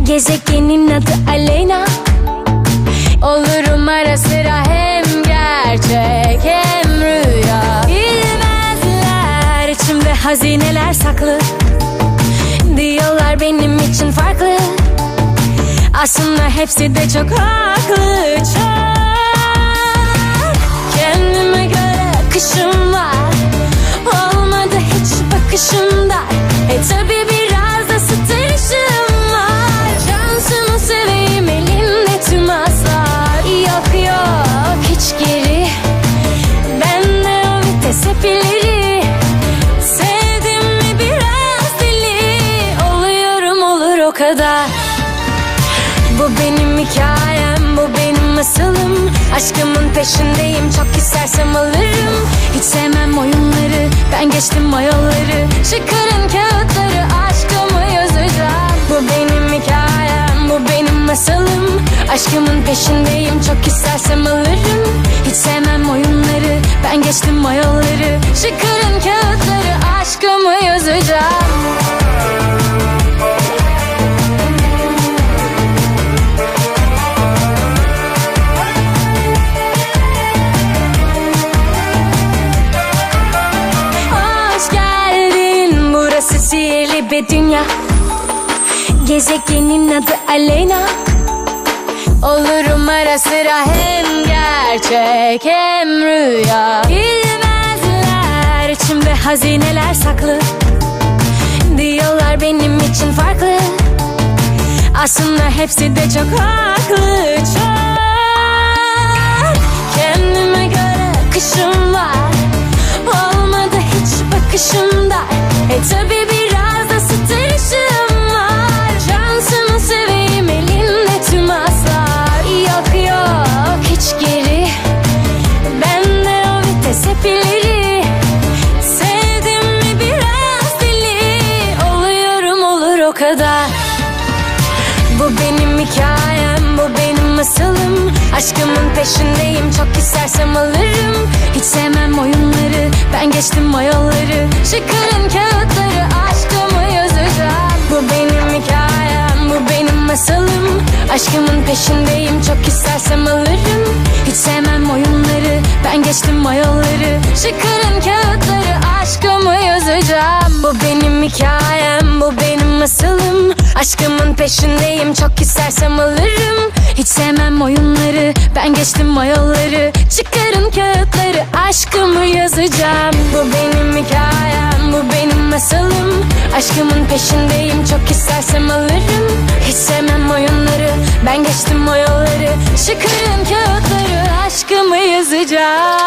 Gezegenin adı Aleyna. Olurum ara sıra hem gerçek hem rüya. Bilmezler içimde hazineler saklı. Diyorlar benim için farklı. Aslında hepsi de çok haklı, çok. Kendime göre akışım var. Olmadı hiç bakışımda. Tabi biraz da stresim var. Şansımı seveyim, elimde tüm aslar. Yok yok hiç geri. Bende o vites hep ileri. Sevdim mi biraz deli. Oluyorum olur o kadar. Bu benim hikayem, bu benim masalım. Aşkımın peşindeyim, çok istersem alırım. Hiç sevmem oyunları, ben geçtim o yolları. Çıkarın kağıtları, aşkımı yazacağım. Bu benim hikayem, bu benim masalım. Aşkımın peşindeyim, çok istersem alırım. Hiç sevmem oyunları, ben geçtim o yolları. Çıkarın kağıtları, aşkımı yazacağım. Sihirli bir dünya. Gezegenin adı Aleyna. Olurum ara sıra hem gerçek hem rüya. Bilmezler içimde hazineler saklı. Diyorlar benim için farklı. Aslında hepsi de çok haklı, çok. Kendime göre akışım var. Olmadı hiç bakışımda. Tabi biraz da stresim var. Şansımı seveyim, elimde tüm aslar. Yok yok hiç geri. Bende o vites hep ileri. Sevdim mi biraz deli. Oluyorum olur o kadar. Bu benim hikayem, bu benim masalım. Aşkımın peşindeyim, çok istersem alırım. Hiç sevmem oyunları, ben geçtim o yolları. Çıkarın kağıtları, aşkımı yazacağım. Bu benim hikayem, bu benim masalım. Aşkımın peşindeyim, çok istersem alırım. Hiç sevmem oyunları, ben geçtim o yolları. Çıkarın kağıtları, aşkımı yazacağım. Bu benim hikayem, bu benim masalım. Aşkımın peşindeyim, çok istersem alırım. Hiç sevmem oyunları, ben geçtim o yolları. Çıkarın kağıtları, aşkımı yazacağım. Bu benim hikayem, bu benim masalım. Aşkımın peşindeyim, çok istersem alırım. Hiç sevmem oyunları, ben geçtim o yolları. Çıkarın kağıtları, aşkımı yazacağım.